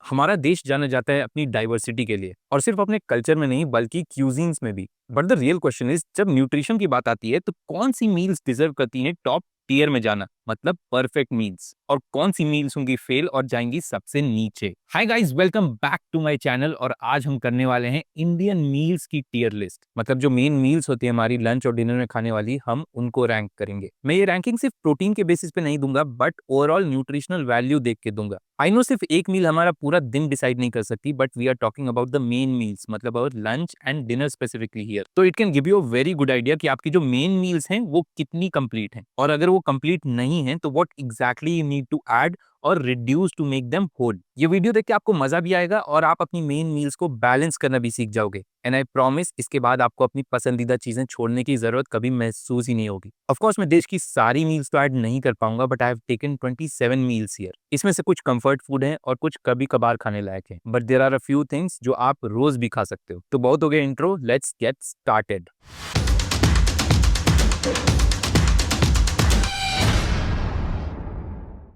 हमारा देश जाना जाता है अपनी डाइवर्सिटी के लिए और सिर्फ अपने कल्चर में नहीं बल्कि क्यूजीन्स में भी। But the real question is, जब न्यूट्रिशन की बात आती है तो कौन सी मील्स डिजर्व करती हैं टॉप टियर में जाना, मतलब परफेक्ट मील्स, और कौन सी मील्स होंगी फेल और जाएंगी सबसे नीचे। Hi guys, welcome back to my channel. और आज हम करने वाले हैं इंडियन मील्स की टियर लिस्ट, मतलब जो मेन मील्स होती है हमारी लंच और डिनर में खाने वाली, हम उनको रैंक करेंगे। मैं ये रैंकिंग सिर्फ प्रोटीन के बेसिस पे नहीं दूंगा बट ओवरऑल न्यूट्रिशनल वैल्यू देख के दूंगा। आई नो सिर्फ एक मील हमारा पूरा दिन डिसाइड नहीं कर सकती, but we are talking about the main meals, मतलब about lunch and dinner specifically here. तो it can give you a very good idea कि आपकी जो मेन मील्स हैं वो कितनी कंप्लीट हैं, और अगर वो कंप्लीट नहीं है तो what exactly you need to add और reduce to make them whole. ये वीडियो देख के आपको मजा भी आएगा और आप अपनी मेन मील्स को बैलेंस करना भी सीख जाओगे। एंड आई प्रॉमिस, इसके बाद आपको अपनी पसंदीदा चीजें छोड़ने की जरूरत कभी महसूस ही नहीं होगी। ऑफ कोर्स मैं देश की सारी मील्स तो ऐड नहीं कर पाऊंगा, but I have taken 27 meals here. इसमें से कुछ कंफर्ट फूड हैं और कुछ कभी कभार खाने लायक हैं, but there are a few things जो आप रोज भी खा सकते हो। तो बहुत हो गया इंट्रो, लेट्स गेट स्टार्टेड।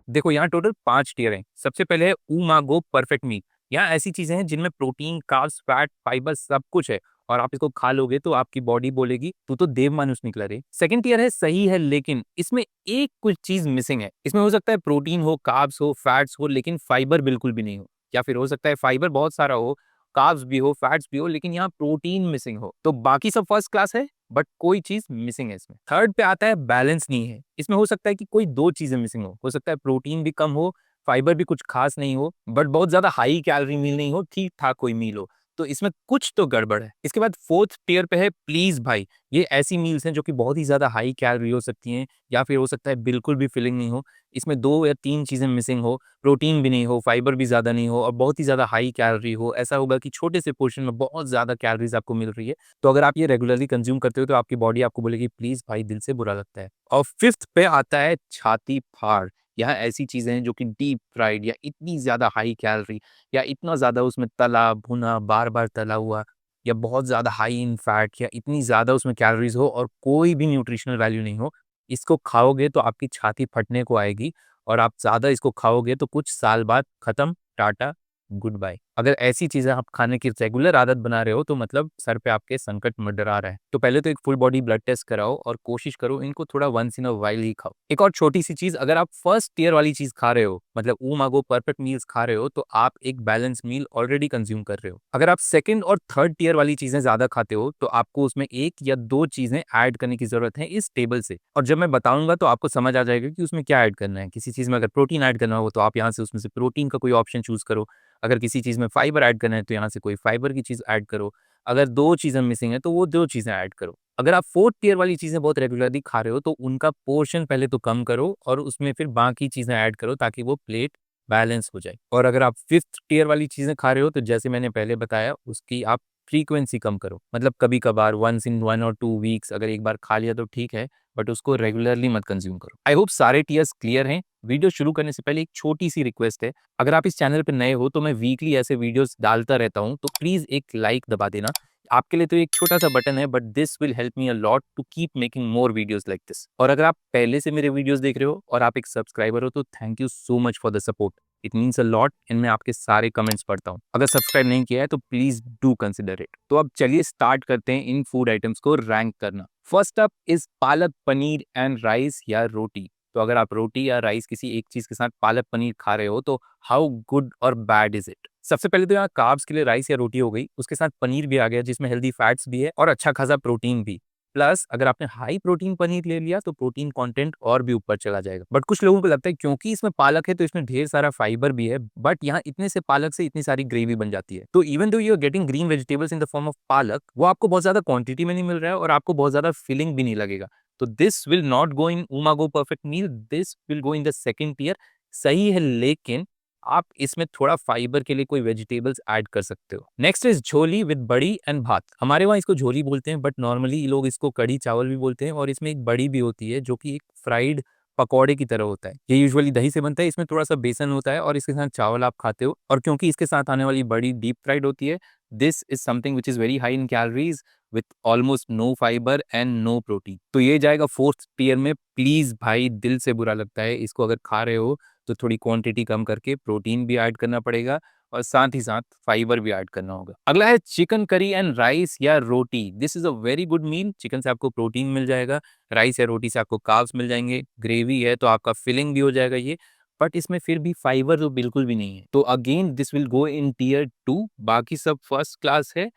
देखो, यहाँ टोटल 5 टियर हैं। सबसे पहले है उमागो परफेक्ट मील। यहाँ ऐसी चीजें हैं जिनमें प्रोटीन, कार्ब्स, फैट, फाइबर सब कुछ है, और आप इसको खा लोगे तो आपकी बॉडी बोलेगी तू तो देव मानुष निकला रे। सेकंड टियर है सही है लेकिन, इसमें एक कुछ चीज मिसिंग है। इसमें हो सकता है प्रोटीन हो, कार्ब्स हो, फैट्स हो, लेकिन फाइबर बिल्कुल भी नहीं हो। या फिर हो सकता है फाइबर बहुत सारा हो, कार्ब्स भी हो, फैट्स भी हो, लेकिन यहाँ प्रोटीन मिसिंग हो। तो बाकी सब फर्स्ट क्लास है, बट कोई चीज मिसिंग है इसमें। थर्ड पे आता है बैलेंस नहीं है। इसमें हो सकता है कि कोई दो चीजें मिसिंग हो सकता है प्रोटीन भी कम हो, फाइबर भी कुछ खास नहीं हो, बट बहुत ज्यादा हाई कैलोरी मील नहीं हो, ठीक ठाक कोई मील हो। तो इसमें कुछ तो गड़बड़ है। इसके बाद फोर्थ टियर पे है प्लीज भाई। ये ऐसी मील्स हैं जो कि बहुत ही ज्यादा हाई कैलोरी हो सकती हैं, या फिर हो सकता है बिल्कुल भी फिलिंग नहीं हो। इसमें दो या तीन चीजें मिसिंग हो, प्रोटीन भी नहीं हो, फाइबर भी ज्यादा नहीं हो, और बहुत ही ज्यादा हाई कैलोरी हो। ऐसा होगा कि छोटे से पोर्शन में बहुत ज्यादा कैलोरीज आपको मिल रही है। तो अगर आप ये रेगुलरली कंज्यूम करते हो तो आपकी बॉडी आपको बोलेगी प्लीज भाई, दिल से बुरा लगता है। और फिफ्थ पे आता है छाती फाड़। यहाँ ऐसी चीजें हैं जो कि डीप फ्राइड, या इतनी ज्यादा हाई कैलोरी, या इतना ज्यादा उसमें तला भुना, बार बार तला हुआ, या बहुत ज्यादा हाई इन फैट, या इतनी ज्यादा उसमें कैलोरीज हो और कोई भी न्यूट्रिशनल वैल्यू नहीं हो। इसको खाओगे तो आपकी छाती फटने को आएगी, और आप ज्यादा इसको खाओगे तो कुछ साल बाद खत्म, टाटा, गुड बाय। अगर ऐसी चीजें आप खाने की रेगुलर आदत बना रहे हो तो मतलब सर पे आपके संकट मंडरा रहा है। तो पहले तो एक फुल बॉडी ब्लड टेस्ट कराओ और कोशिश करो इनको थोड़ा वंस इन अ वाइल ही खाओ। एक और छोटी सी चीज, अगर आप फर्स्ट टियर वाली चीज खा रहे हो, मतलब उमागो परफेक्ट मील्स खा रहे हो, तो आप एक बैलेंस मील ऑलरेडी कंज्यूम कर रहे हो। अगर आप सेकंड और थर्ड टियर वाली चीजें ज्यादा खाते हो तो आपको उसमें एक या दो चीजें ऐड करने की जरूरत है इस टेबल से। और जब मैं बताऊंगा तो आपको समझ आ जाएगा कि उसमें क्या ऐड करना है। किसी चीज में अगर प्रोटीन ऐड करना हो तो आप यहाँ से उसमें से प्रोटीन का कोई ऑप्शन चूज करो। अगर किसी चीज़ में फाइबर ऐड करना है तो यहाँ से कोई फाइबर की चीज़ ऐड करो। अगर दो चीज़ें मिसिंग है तो वो दो चीज़ें ऐड करो। अगर आप फोर्थ टियर वाली चीज़ें बहुत रेगुलरली खा रहे हो तो उनका पोर्शन पहले तो कम करो और उसमें फिर बाकी चीज़ें ऐड करो ताकि वो प्लेट बैलेंस हो जाए। और अगर आप फिफ्थ टियर वाली चीज़ें खा रहे हो तो जैसे मैंने पहले बताया, उसकी आप फ्रीक्वेंसी कम करो। मतलब कभी कभार, वंस इन 1 और 2 वीक्स अगर एक बार खा लिया तो ठीक है, बट उसको रेगुलरली मत कंज्यूम करो। आई होप सारे टियर्स क्लियर हैं। वीडियो शुरू करने से पहले एक छोटी सी रिक्वेस्ट है। अगर आप इस चैनल पे नए हो तो मैं वीकली ऐसे वीडियोस डालता रहता हूँ, तो प्लीज एक लाइक दबा देना। आपके लिए तो एक छोटा सा बटन है, but this will help me a lot to keep making more videos like this. और अगर आप पहले से मेरे वीडियोस देख रहे हो और आप एक सब्सक्राइबर हो तो thank you so much for the support. It means a lot, इनमें आपके सारे कमेंट्स पढ़ता हूँ। अगर सब्सक्राइब नहीं किया है तो प्लीज डू कंसिडर इट। तो अब चलिए स्टार्ट करते हैं इन फूड आइटम्स को रैंक करना। First up is palak paneer and rice या रोटी। तो अगर आप रोटी या राइस किसी एक चीज के साथ पालक पनीर खा रहे हो तो हाउ गुड और बैड इज इट। सबसे पहले तो यहाँ कार्ब्स के लिए राइस या रोटी हो गई, उसके साथ पनीर भी आ गया जिसमें हेल्दी फैट्स भी है और अच्छा खासा प्रोटीन भी। प्लस अगर आपने हाई प्रोटीन पनीर ले लिया तो प्रोटीन कंटेंट और भी ऊपर चला जाएगा। बट कुछ लोगों को लगता है क्योंकि इसमें पालक है तो इसमें ढेर सारा फाइबर भी है, बट यहाँ इतने से पालक से इतनी सारी ग्रेवी बन जाती है। तो even though you are getting green vegetables in the form of palak, वो आपको बहुत ज्यादा क्वांटिटी में नहीं मिल रहा है और आपको बहुत ज्यादा फिलिंग भी नहीं लगेगा। तो this will not go in उमागो perfect meal, this will go in the second tier. सही है लेकिन आप इसमें थोड़ा फाइबर के लिए कोई वेजिटेबल्स ऐड कर सकते हो। नेक्स्ट इज झोली विद बड़ी एंड भात। हमारे वहाँ इसको झोली बोलते हैं, बट नॉर्मली लोग इसको कढ़ी चावल भी बोलते हैं। और इसमें एक बड़ी भी होती है जो कि एक फ्राइड पकौड़े की तरह होता है। ये यूजुअली दही से बनता है, इसमें थोड़ा सा बेसन होता है और इसके साथ चावल आप खाते हो। और क्योंकि इसके साथ आने वाली बड़ी डीप फ्राइड होती है, this is something which is very high in calories with almost no fibre and no protein. तो ये जाएगा फोर्थ टियर में। प्लीज भाई, दिल से बुरा लगता है, इसको अगर खा रहे हो तो थोड़ी क्वांटिटी कम करके प्रोटीन भी ऐड करना पड़ेगा और साथ ही साथ फाइबर भी ऐड करना होगा। अगला है चिकन करी एंड राइस या रोटी। This is a very good meal. Chicken से आपको प्रोटीन मिल जाएगा, राइस या रोटी से आपको कार्ब्स मिल जाएंगे, ग्रेवी है तो आपका फिलिंग भी हो जाएगा ये, बट इसमें फिर भी फाइबर तो बिल्कुल भी नहीं है। तो again this will go in tier 2। बाकी सब फर्स्ट क्लास है,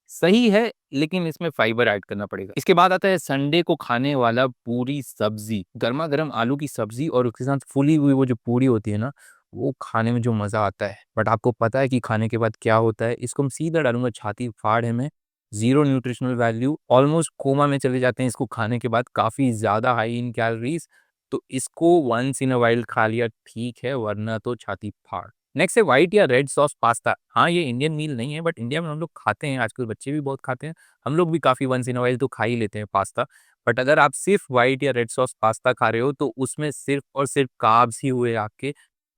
सही है, लेकिन इसमें फाइबर ऐड करना पड़ेगा। इसके बाद आता है संडे को खाने वाला पूरी सब्जी, गर्मा गर्म आलू की सब्जी और उसके साथ फूली हुई वो जो पूरी होती है ना, वो खाने में जो मजा आता है। बट आपको पता है कि खाने के बाद क्या होता है? इसको हम सीधा डालूंगा छाती फाड़ है में, zero nutritional value, almost coma में चले जाते हैं इसको खाने के बाद, काफी ज्यादा हाई इन कैलोरीज। तो इसको वंस इन अ वाइल्ड खा लिया ठीक है, वरना तो छाती फाड़। नेक्स्ट है व्हाइट या रेड सॉस पास्ता। हाँ, ये इंडियन मील नहीं है, बट इंडिया में हम लोग खाते हैं, आजकल बच्चे भी बहुत खाते हैं, हम लोग भी काफी वंस इन अ वाइल तो खा ही लेते हैं पास्ता। बट अगर आप सिर्फ व्हाइट या रेड सॉस पास्ता खा रहे हो तो उसमें सिर्फ और सिर्फ कार्ब्स ही हुए आपके,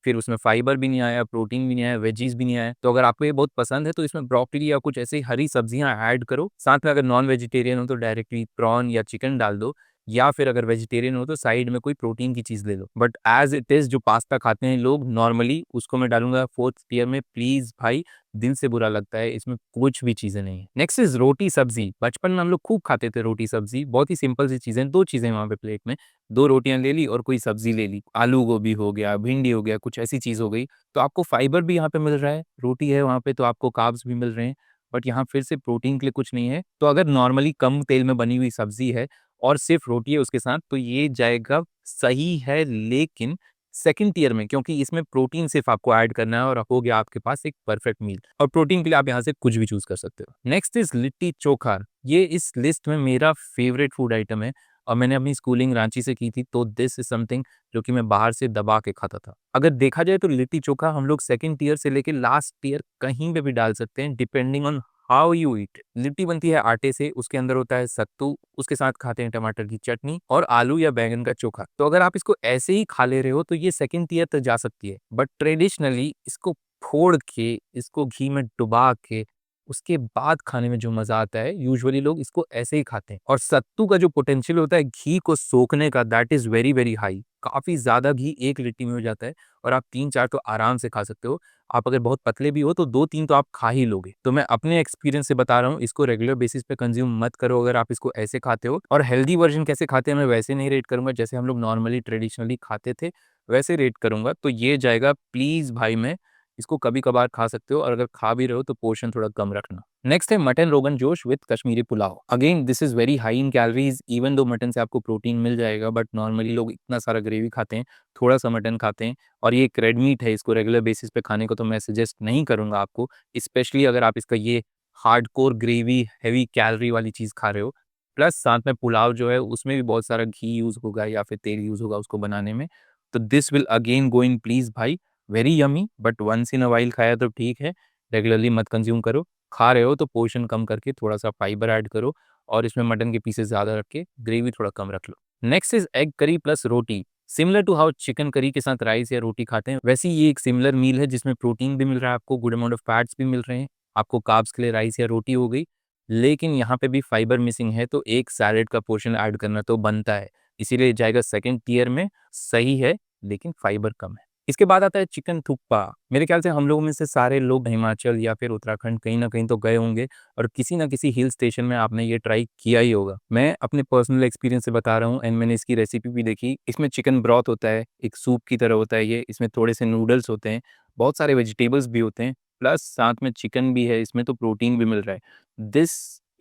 फिर उसमें फाइबर भी नहीं आया, प्रोटीन भी नहीं आया, वेजीज भी नहीं आया। तो अगर आपको ये बहुत पसंद है तो इसमें ब्रोकली या कुछ ऐसी हरी सब्जियां ऐड करो। साथ में अगर नॉन वेजिटेरियन हो तो डायरेक्टली प्रॉन या चिकन डाल दो, या फिर अगर वेजिटेरियन हो तो साइड में कोई प्रोटीन की चीज ले लो। बट एज इट इज जो पास्ता खाते हैं लोग नॉर्मली, उसको मैं डालूंगा फोर्थ टियर में। प्लीज भाई, दिल से बुरा लगता है, इसमें कुछ भी चीजें नहीं है। नेक्स्ट इज रोटी सब्जी। बचपन में हम लोग खूब खाते थे रोटी सब्जी, बहुत ही सिंपल सी चीजें, दो चीजें वहां पे प्लेट में, दो रोटियां ले ली और कोई सब्जी ले ली, आलू गोभी हो गया, भिंडी हो गया, कुछ ऐसी चीज हो गई। तो आपको फाइबर भी यहाँ पे मिल रहा है, रोटी है वहां पे तो आपको कार्ब्स भी मिल रहे हैं, बट यहाँ फिर से प्रोटीन के लिए कुछ नहीं है। तो अगर नॉर्मली कम तेल में बनी हुई सब्जी है और सिर्फ रोटी है उसके साथ, तो ये जाएगा, सही है, लेकिन सेकंड टियर में, क्योंकि इसमें प्रोटीन सिर्फ आपको ऐड करना है और हो गया आपके पास एक परफेक्ट मील। और प्रोटीन के लिए आप यहाँ से कुछ भी चूज कर सकते हो। Next is litti chokha. ये इस लिस्ट में मेरा फेवरेट फूड आइटम है, और मैंने अपनी स्कूलिंग रांची से की थी, तो दिस इज समथिंग जो कि मैं बाहर से दबा के खाता था। अगर देखा जाए तो लिट्टी चोखा हम लोग सेकंड टियर से लेके लास्ट टियर कहीं पे भी डाल सकते हैं, depending on how you eat. Litti बनती है आटे से, उसके अंदर होता है सत्तू, उसके साथ खाते हैं टमाटर की चटनी और आलू या बैंगन का चोखा। तो अगर आप इसको ऐसे ही खा ले रहे हो तो ये सेकंड टियर तक जा सकती है, बट ट्रेडिशनली इसको फोड़ के, इसको घी में डुबा के, उसके बाद खाने में जो मजा आता है, यूजुअली लोग इसको ऐसे ही खाते हैं। और सत्तू का जो पोटेंशियल होता है घी को सोखने का, that is very very high. काफी ज्यादा घी एक लिट्टी में हो जाता है, और आप 3-4 तो आराम से खा सकते हो। आप अगर बहुत पतले भी हो तो 2-3 तो आप खा ही लोगे। तो मैं अपने एक्सपीरियंस से बता रहा हूँ, इसको रेगुलर बेसिस पे कंज्यूम मत करो अगर आप इसको ऐसे खाते हो। और हेल्दी वर्जन कैसे खाते हैं मैं वैसे नहीं रेट करूंगा, जैसे हम लोग नॉर्मली ट्रेडिशनली खाते थे वैसे रेट करूंगा। तो ये जाएगा प्लीज भाई, मैं इसको कभी कभार खा सकते हो, और अगर खा भी रहे हो तो पोर्शन थोड़ा कम रखना। नेक्स्ट है mutton rogan josh with Kashmiri pulao. Again this is very high in calories, even though mutton से आपको प्रोटीन मिल जाएगा, बट नॉर्मली लोग इतना सारा ग्रेवी खाते हैं, थोड़ा सा मटन खाते हैं, और ये एक रेड मीट है, इसको रेगुलर बेसिस पे खाने को तो मैं सजेस्ट नहीं करूंगा आपको, स्पेशली अगर आप इसका ये हार्डकोर ग्रेवी हैवी कैलोरी वाली चीज खा रहे हो। प्लस साथ में पुलाव जो है उसमें भी बहुत सारा घी यूज होगा या फिर तेल यूज होगा उसको बनाने में। तो this will again go in please भाई, very yummy, but once in a while खाया तो ठीक है, रेगुलरली मत कंज्यूम करो। खा रहे हो तो पोर्शन कम करके थोड़ा सा फाइबर ऐड करो, और इसमें मटन के पीसेस ज्यादा रख के ग्रेवी थोड़ा कम रख लो। Next is egg curry plus roti. Similar to how chicken curry के साथ राइस या रोटी खाते हैं, वैसे ही ये एक सिमिलर मील है जिसमें प्रोटीन भी मिल रहा है आपको, गुड अमाउंट ऑफ फैट्स भी मिल रहे हैं आपको, कार्ब्स के लिए राइस या रोटी हो गई, लेकिन यहाँ पे भी फाइबर मिसिंग है, तो एक सैलेड का पोर्शन ऐड करना तो बनता है, इसीलिए जाएगा सेकंड टियर में। सही है, लेकिन फाइबर कम है। इसके बाद आता है चिकन थुक्पा। मेरे ख्याल से हम लोगों में से सारे लोग हिमाचल या फिर उत्तराखंड कहीं ना कहीं तो गए होंगे, और किसी ना किसी हिल स्टेशन में आपने ये ट्राई किया ही होगा। मैं अपने पर्सनल एक्सपीरियंस से बता रहा हूँ, एंड मैंने इसकी रेसिपी भी देखी। इसमें चिकन ब्रॉथ होता है, एक सूप की तरह होता है ये, इसमें थोड़े से नूडल्स होते हैं, बहुत सारे वेजिटेबल्स भी होते हैं, प्लस साथ में चिकन भी है इसमें, तो प्रोटीन भी मिल रहा है। This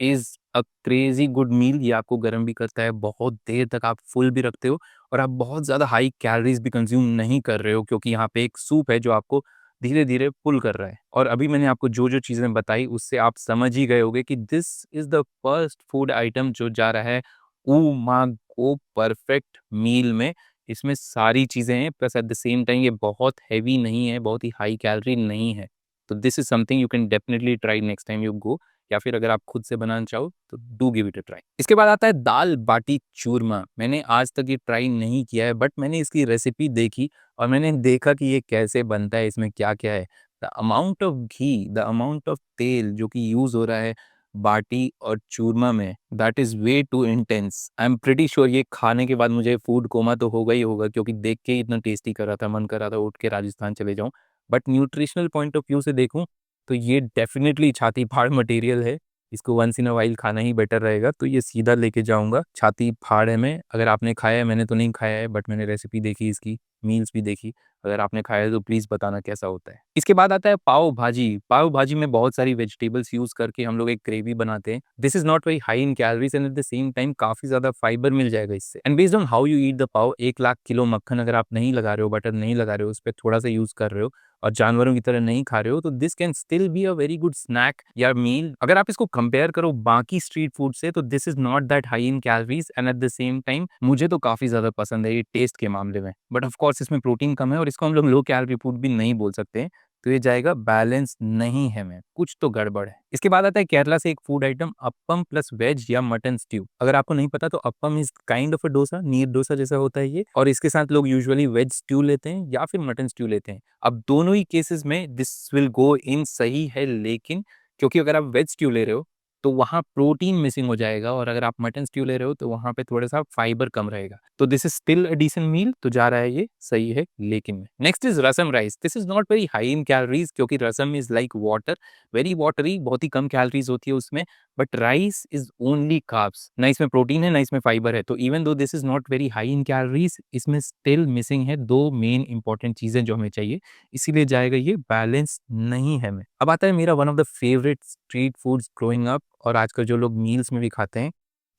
is a crazy good meal. ये आपको गर्म भी करता है, बहुत देर तक आप फुल भी रखते हो, और आप बहुत ज़्यादा हाई कैलोरीज भी कंज्यूम नहीं कर रहे हो, क्योंकि यहाँ पे एक सूप है जो आपको धीरे धीरे पुल कर रहा है। और अभी मैंने आपको जो जो चीज़ें बताई उससे आप समझ ही गए होगे कि this is the first food item जो जा रहा है ओ मा गो परफेक्ट मील में। इसमें सारी चीज़ें हैं, plus at the same time ये बहुत हैवी नहीं है, बहुत ही हाई कैलोरी नहीं है। तो this is something you can definitely try next time you go, या फिर अगर आप खुद से बनाना चाहो तो do give it a try. इसके बाद आता है दाल बाटी चूरमा। मैंने आज तक ये ट्राई नहीं किया है, बट मैंने इसकी रेसिपी देखी और मैंने देखा कि ये कैसे बनता है, इसमें क्या क्या है। The amount of ghee, the amount of तेल जो कि यूज हो रहा है बाटी और चूरमा में, that is way too intense. I am pretty sure ये खाने के बाद मुझे फूड कोमा तो होगा ही होगा, क्योंकि देख के ही इतना टेस्टी कर रहा था, मन कर रहा था उठ के राजस्थान चले जाऊं। But nutritional point of view से देखूं तो ये डेफिनेटली छाती फाड़ मटेरियल है। इसको वंस इन अ वाइल खाना ही बेटर रहेगा, तो ये सीधा लेके जाऊंगा। छाती फाड़ है में, अगर आपने खाया है, मैंने तो नहीं खाया है बट मैंने रेसिपी देखी इसकी, मील्स भी देखी। अगर आपने खाया है तो प्लीज बताना कैसा होता है। इसके बाद आता है पाव भाजी। पाव भाजी में बहुत सारी वेजिटेबल्स यूज करके हम लोग एक ग्रेवी बनाते हैं। This is not very high in calories and at the same time काफी ज्यादा फाइबर मिल जाएगा इससे। And based on how you eat the pav, 1 lakh kilo मक्खन अगर आप नहीं लगा रहे हो, बटर नहीं लगा रहे हो, उस पर थोड़ा सा यूज कर रहे हो और जानवरों की तरह नहीं खा रहे हो, तो this can still be a very good snack या मील। अगर आप इसको कंपेयर करो बाकी स्ट्रीट फूड से, तो this is not that high in calories and at the same time मुझे तो काफी ज्यादा पसंद है ये टेस्ट के मामले में। बट ऑफ कोर्स इसमें प्रोटीन कम है और इसको हम लोग लो कैलोरी फूड भी नहीं बोल सकते, तो ये जाएगा बैलेंस नहीं है में, कुछ तो गड़बड़ है। इसके बाद आता है केरला से एक food item, appam plus veg या मटन स्ट्यू। अगर आपको नहीं पता तो appam is kind of a dosa, neer dosa जैसा होता है ये, और इसके साथ लोग यूजुअली वेज स्ट्यू लेते हैं या फिर मटन स्ट्यू लेते हैं। अब दोनों ही केसेस में दिस विल गो इन सही है, लेकिन क्योंकि अगर आप वेज स्ट्यू ले रहे हो तो वहाँ प्रोटीन मिसिंग हो जाएगा, और अगर आप मटन स्ट्यू ले रहे हो तो वहाँ पे थोड़ा सा फाइबर कम रहेगा। तो this is still a decent meal, तो जा रहा है ये सही है लेकिन में। Next is rasam rice. This is not very high in calories, क्योंकि rasam is like water, very watery, बहुत ही कम कैलोरीज होती है उसमें। But rice is only carbs, ना इसमें प्रोटीन है ना इसमें फाइबर है। तो इवन दो this is not very high in calories, इसमें स्टिल मिसिंग है दो मेन इंपॉर्टेंट चीजें जो हमें चाहिए, इसीलिए जाएगा ये बैलेंस नहीं है में। अब आता है मेरा one of the favourite street foods growing up, और आजकल जो लोग मील्स में भी खाते हैं,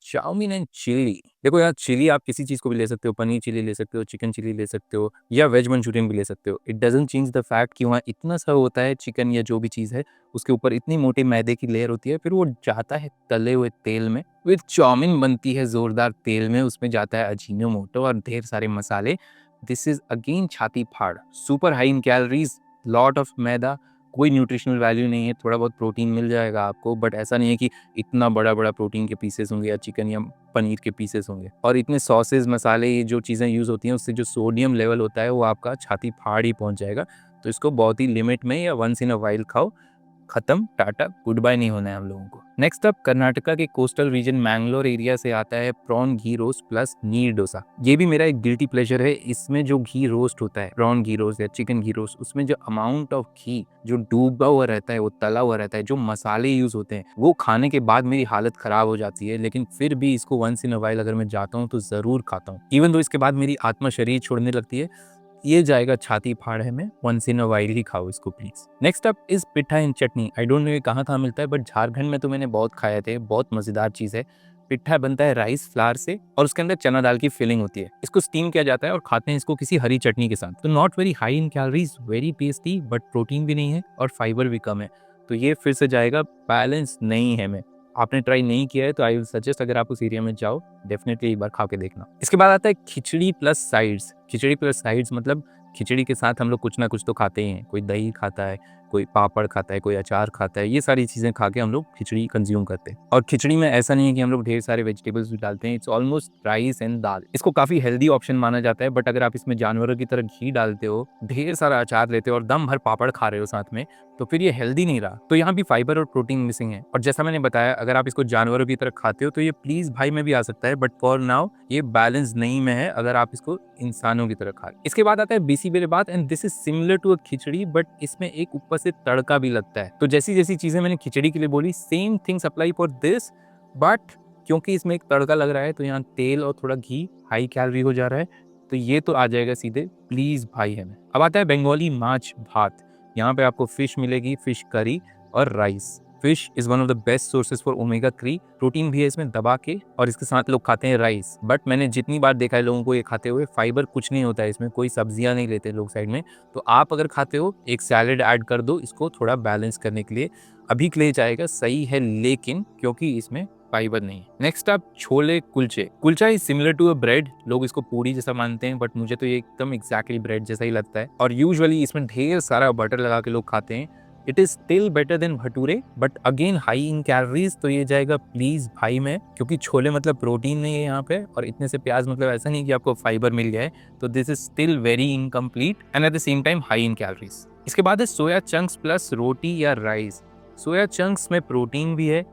चाउमीन एंड चिली। देखो यार, चिली आप किसी चीज को भी ले सकते हो, पनीर चिली ले सकते हो, चिकन चिली ले सकते हो, या वेज मंचूरियन भी ले सकते हो। It doesn't change the fact कि वहाँ इतना सा होता है चिकन या जो भी चीज़ है, उसके ऊपर इतनी मोटी मैदे की लेयर होती है, फिर वो जाता है तले हुए तेल में, फिर चाउमीन बनती है जोरदार तेल में, उसमें जाता है अजीनोमोटो और ढेर सारे मसाले। दिस इज अगेन छाती फाड़, super high in calories, lot of maida, कोई न्यूट्रिशनल वैल्यू नहीं है। थोड़ा बहुत प्रोटीन मिल जाएगा आपको, बट ऐसा नहीं है कि इतना बड़ा बड़ा प्रोटीन के पीसेस होंगे या चिकन या पनीर के पीसेस होंगे। और इतने सॉसेज मसाले, ये जो चीज़ें यूज़ होती हैं, उससे जो सोडियम लेवल होता है वो आपका छाती फाड़ ही पहुंच जाएगा। तो इसको बहुत ही लिमिट में या वंस इन अ वाइल खाओ, खत्म, टाटा गुड बाय नहीं होना है हम लोगों को। नेक्स्ट अप कर्नाटका के कोस्टल रीजन मैंगलोर एरिया से आता है प्रॉन घी रोस्ट प्लस नीर डोसा। ये भी मेरा एक गिल्टी प्लेजर है। इसमें जो घी रोस्ट होता है, प्रॉन घी रोस्ट या चिकन घी रोस्ट, उसमें जो अमाउंट ऑफ घी जो डूबा हुआ रहता है, वो तला हुआ रहता है, जो मसाले यूज होते हैं, वो खाने के बाद मेरी हालत खराब हो जाती है। लेकिन फिर भी इसको वंस इन अ वाइल अगर मैं जाता हूँ तो जरूर खाता हूँ, इवन दो इसके बाद मेरी आत्मा शरीर छोड़ने लगती है। ये जाएगा छाती फाड़ है में, वंस इन अ वाइल ही खाओ इसको please. Next up is pitha in chutney. I don't know ये कहाँ कहाँ मिलता है, बट झारखंड में तो मैंने बहुत खाए थे, बहुत मजेदार चीज है। पिट्ठा बनता है राइस फ्लावर से और उसके अंदर चना दाल की फिलिंग होती है। इसको स्टीम किया जाता है और खाते हैं इसको किसी हरी चटनी के साथ। तो not very high in calories, very tasty, but protein भी नहीं है और फाइबर भी कम है। तो ये फिर से जाएगा बैलेंस नहीं है में। आपने ट्राई नहीं किया है तो आई विल सजेस्ट, अगर आप उस एरिया में जाओ डेफिनेटली एक बार खा के देखना। इसके बाद आता है खिचड़ी प्लस साइड्स। खिचड़ी प्लस साइड्स मतलब खिचड़ी के साथ हम लोग कुछ ना कुछ तो खाते ही हैं। कोई दही खाता है, कोई पापड़ खाता है, कोई अचार खाता है, ये सारी चीज़ें खा के हम लोग खिचड़ी कंज्यूम करते हैं। और खिचड़ी में ऐसा नहीं है कि हम लोग ढेर सारे वेजिटेबल्स भी डालते हैं, इट्स ऑलमोस्ट राइस एंड दाल। इसको काफ़ी हेल्दी ऑप्शन माना जाता है, बट अगर आप इसमें जानवरों की तरह घी डालते हो, ढेर सारा अचार लेते हो और दम भर पापड़ खा रहे हो साथ में, तो फिर ये हेल्दी नहीं रहा। तो यहाँ भी फाइबर और प्रोटीन मिसिंग है। और जैसा मैंने बताया, अगर आप इसको जानवरों की तरह खाते हो तो ये प्लीज भाई में भी आ सकता है, बट फॉर नाउ ये बैलेंस नहीं में है अगर आप इसको इंसानों की तरह खा रहे। इसके बाद आता है bisi belebath, and this is similar to a khichdi, but इसमें एक ऊपर से तड़का भी लगता है। तो जैसी जैसी चीजें मैंने खिचड़ी के लिए बोली, same things apply for this, but क्योंकि इसमें एक तड़का लग रहा है तो यहाँ तेल और थोड़ा घी हाई कैलोरी हो जा रहा है, तो ये तो आ जाएगा सीधे प्लीज भाई है में। अब आता है बंगाली माछ भात। यहाँ पे आपको फिश मिलेगी, फिश करी और rice. Fish is one of the best sources for omega 3, protein भी है इसमें दबा के, और इसके साथ लोग खाते हैं राइस। बट मैंने जितनी बार देखा है लोगों को ये खाते हुए, फाइबर कुछ नहीं होता है इसमें, कोई सब्जियां नहीं लेते लोग साइड में। तो आप अगर खाते हो, एक सैलेड ऐड कर दो इसको थोड़ा बैलेंस करने के लिए, अभी के लिए जाएगा सही है, लेकिन क्योंकि इसमें फाइबर नहीं है। नेक्स्ट आप chole kulche. Kulcha is similar to a bread, लोग इसको पूरी जैसा मानते हैं, बट मुझे तो ये एकदम एग्जैक्टली ब्रेड जैसा ही लगता है। और यूजुअली इसमें ढेर सारा बटर लगा के लोग खाते हैं। It is still better than bhature, but again high in calories, तो ये जाएगा प्लीज भाई में, क्योंकि छोले मतलब प्रोटीन नहीं है यहाँ पे, और इतने से प्याज मतलब ऐसा नहीं कि आपको फाइबर मिल गया है। तो this is still very incomplete and at the same time high in calories. इसके बाद है सोया चंक्स प्लस रोटी या राइस। सोया चंक्स में प्रोटीन भी है,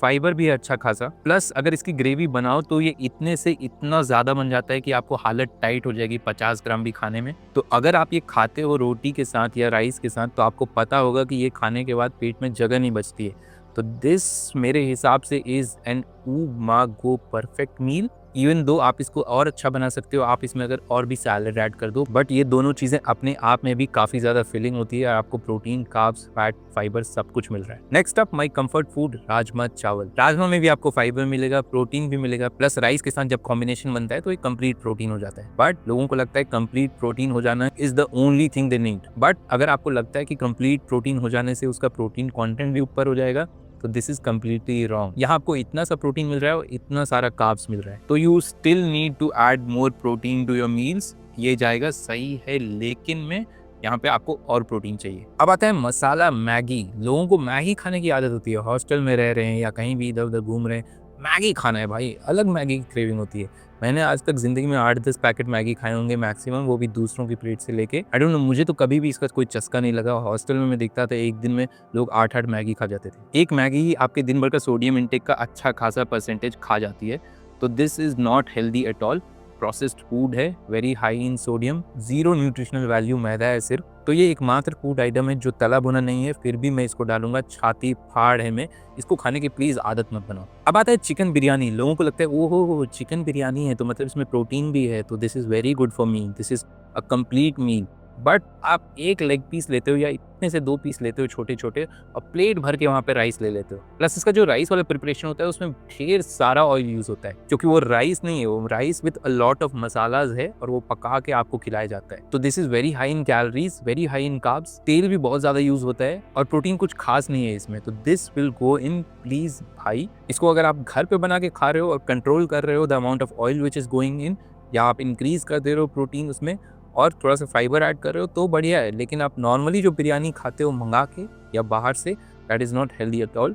फाइबर भी है अच्छा खासा, प्लस अगर इसकी ग्रेवी बनाओ तो ये इतने से इतना ज्यादा बन जाता है कि आपको हालत टाइट हो जाएगी 50 ग्राम भी खाने में। तो अगर आप ये खाते हो रोटी के साथ या राइस के साथ तो आपको पता होगा कि ये खाने के बाद पेट में जगह नहीं बचती है। तो दिस मेरे हिसाब से इज एन उमागो परफेक्ट मील। इवन दो आप इसको और अच्छा बना सकते हो, आप इसमें अगर और भी सैलेड ऐड कर दो, बट ये दोनों चीजें अपने आप में भी काफी ज्यादा फिलिंग होती है और आपको प्रोटीन, कार्ब्स, फैट, फाइबर सब कुछ मिल रहा है। Next up my comfort food rajma चावल। राजमा में भी आपको फाइबर मिलेगा, प्रोटीन भी मिलेगा, प्लस राइस के साथ जब कॉम्बिनेशन बनता है तो एक कंप्लीट प्रोटीन हो जाता है। बट लोगों को लगता है कंप्लीट प्रोटीन हो जाना is the only thing they need. But अगर आपको लगता है कि कंप्लीट प्रोटीन हो जाने से उसका प्रोटीन कॉन्टेंट भी ऊपर हो जाएगा तो दिस इज कम्प्लीटली रॉन्ग। यहाँ आपको इतना सा प्रोटीन मिल रहा है और इतना सारा कार्ब्स मिल रहा है, तो you still need to add more protein to your meals. ये जाएगा सही है, लेकिन में यहाँ पे आपको और प्रोटीन चाहिए। अब आता है मसाला मैगी। लोगों को मैगी खाने की आदत होती है, हॉस्टल में रह रहे हैं या कहीं भी इधर उधर घूम रहे हैं, मैगी खाना है भाई, अलग मैगी की क्रेविंग होती है। मैंने आज तक जिंदगी में 8-10 पैकेट मैगी खाए होंगे मैक्सिमम, वो भी दूसरों की प्लेट से लेके। आई डोंट नो, मुझे तो कभी भी इसका कोई चस्का नहीं लगा। हॉस्टल में मैं देखता था एक दिन में लोग 8-8 मैगी खा जाते थे। एक मैगी ही आपके दिन भर का सोडियम इंटेक का अच्छा खासा परसेंटेज खा जाती है। तो this is not healthy at all. Processed food है, very high in sodium, zero nutritional value, मैदा है सिर्फ। तो ये एकमात्र फूड आइटम है जो तला भुना नहीं है, फिर भी मैं इसको डालूंगा, छाती फाड़ है। मैं इसको खाने की प्लीज आदत मत बनाओ। अब आता है चिकन बिरयानी। लोगों को लगता है ओहो चिकन बिरयानी है तो मतलब इसमें प्रोटीन भी है, तो this is very good for me, this is a complete meal. But आप एक लेग पीस लेते हो या इतने से 2 पीस लेते हो छोटे छोटे और प्लेट भर के वहाँ पे राइस ले लेते हो। प्लस इसका जो राइस वाला प्रिपरेशन होता है उसमें ढेर सारा ऑयल यूज होता है, क्योंकि वो राइस नहीं है, वो rice with a lot of masalas है और वो पका के आपको खिलाया जाता है। तो this is very high in calories, very high in carbs, तेल भी बहुत ज्यादा यूज होता है और प्रोटीन कुछ खास नहीं है इसमें। तो this will go in please भाई। इसको अगर आप घर पे बना के खा रहे हो और कंट्रोल कर रहे हो the amount of oil which is going in, या आप इंक्रीज कर दे रहे हो प्रोटीन उसमें और थोड़ा सा फाइबर ऐड कर रहे हो तो बढ़िया है। लेकिन आप नॉर्मली जो बिरयानी खाते हो मंगा के या बाहर से, that is not healthy at all.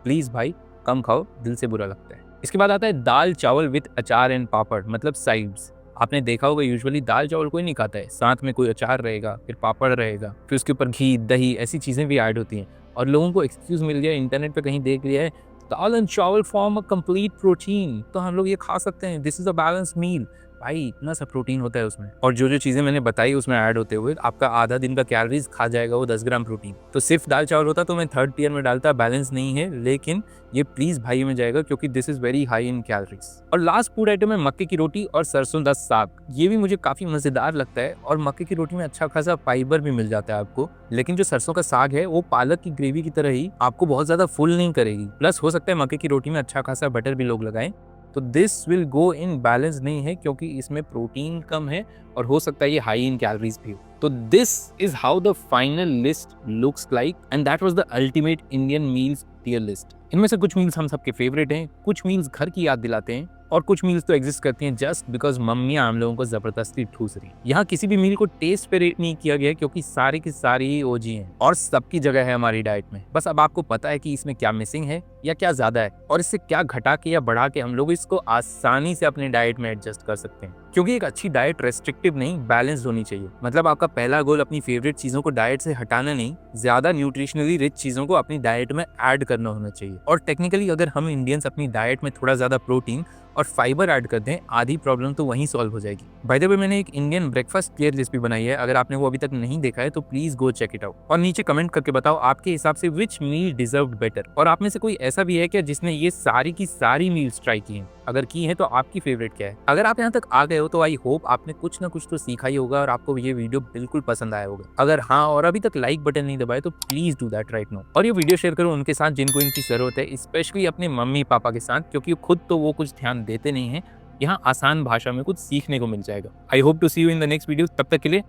Please भाई कम खाओ, दिल से बुरा लगता है। इसके बाद आता है दाल चावल विद अचार एंड पापड़, मतलब साइड्स। आपने देखा होगा यूजुअली दाल चावल कोई नहीं खाता है, साथ में कोई अचार रहेगा, फिर पापड़ रहेगा, फिर उसके ऊपर घी, दही, ऐसी चीजें भी ऐड होती हैं। और लोगों को एक्सक्यूज मिल गया, इंटरनेट पे कहीं देख लिया है, dal and chawal form a complete protein, तो हम लोग ये खा सकते हैं, this is a balance meal. भाई इतना सा प्रोटीन होता है उसमें, और जो जो चीजें मैंने बताई उसमें ऐड होते हुए आपका आधा दिन का कैलोरीज खा जाएगा वो 10 ग्राम प्रोटीन। तो सिर्फ दाल चावल होता तो मैं थर्ड टियर में डालता, बैलेंस नहीं है, लेकिन ये प्लीज भाई में जाएगा क्योंकि this is very high in calories. और लास्ट फूड आइटम है मक्के की रोटी और सरसों दा साग। ये भी मुझे काफी मजेदार लगता है और मक्के की रोटी में अच्छा खासा फाइबर भी मिल जाता है आपको। लेकिन जो सरसों का साग है वो पालक की ग्रेवी की तरह ही आपको बहुत ज्यादा फुल नहीं करेगी, प्लस हो सकता है मक्के की रोटी में अच्छा खासा बटर भी लोग लगाएं। तो this will go in balance नहीं है क्योंकि इसमें प्रोटीन कम है और हो सकता है ये हाई इन कैलोरीज भी हो। तो this is how the final list looks like and that was the ultimate Indian meals tier list. इनमें से कुछ मील्स हम सबके फेवरेट हैं, कुछ मील्स घर की याद दिलाते हैं और कुछ मील्स तो एग्जिस्ट करती हैं जस्ट बिकॉज मम्मियाँ हम लोगों को जबरदस्ती ठूस रही। यहाँ किसी भी मील को टेस्ट पे रेट नहीं किया गया क्योंकि सारी की सारी ओजी हैं और सबकी जगह है हमारी डाइट में। बस अब आपको पता है कि इसमें क्या मिसिंग है या क्या ज्यादा है और इससे क्या घटा के या बढ़ा के हम लोग इसको आसानी से अपने डाइट में एडजस्ट कर सकते हैं। क्योंकि एक अच्छी डाइट रेस्ट्रिक्टिव नहीं, बैलेंस्ड होनी चाहिए। मतलब आपका पहला गोल अपनी फेवरेट चीजों को डाइट से हटाना नहीं, ज्यादा न्यूट्रिशनली रिच चीजों को अपनी डाइट में ऐड करना होना चाहिए। और टेक्निकली अगर हम इंडियंस अपनी डाइट में थोड़ा ज्यादा प्रोटीन और फाइबर ऐड कर दें, आधी प्रॉब्लम तो वहीं सॉल्व हो जाएगी। बाय द वे मैंने एक इंडियन ब्रेकफास्ट टियर लिस्ट भी बनाई है, अगर आपने वो अभी तक नहीं देखा है तो please go check it out. और नीचे कमेंट करके बताओ आपके हिसाब से विच मील डिजर्व्ड बेटर। और आप में से कोई ऐसा भी है क्या जिसने ये सारी की सारी मील्स ट्राई की हैं? अगर की है तो आपकी फेवरेट क्या है? अगर आप यहाँ तक आ गए हो तो आई होप आपने कुछ ना कुछ तो सीखा ही होगा और आपको ये वीडियो बिल्कुल पसंद आया होगा। अगर हाँ और अभी तक लाइक बटन नहीं दबाए तो please do that right now. और ये वीडियो शेयर करो उनके साथ जिनको इनकी जरूरत है, स्पेशली अपने मम्मी पापा के साथ, क्योंकि खुद तो वो कुछ ध्यान देते नहीं है। यहाँ आसान भाषा में कुछ सीखने को मिल जाएगा। I hope to see you in the next video. तब तक के लिए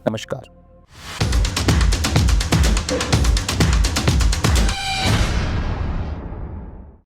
नमस्कार।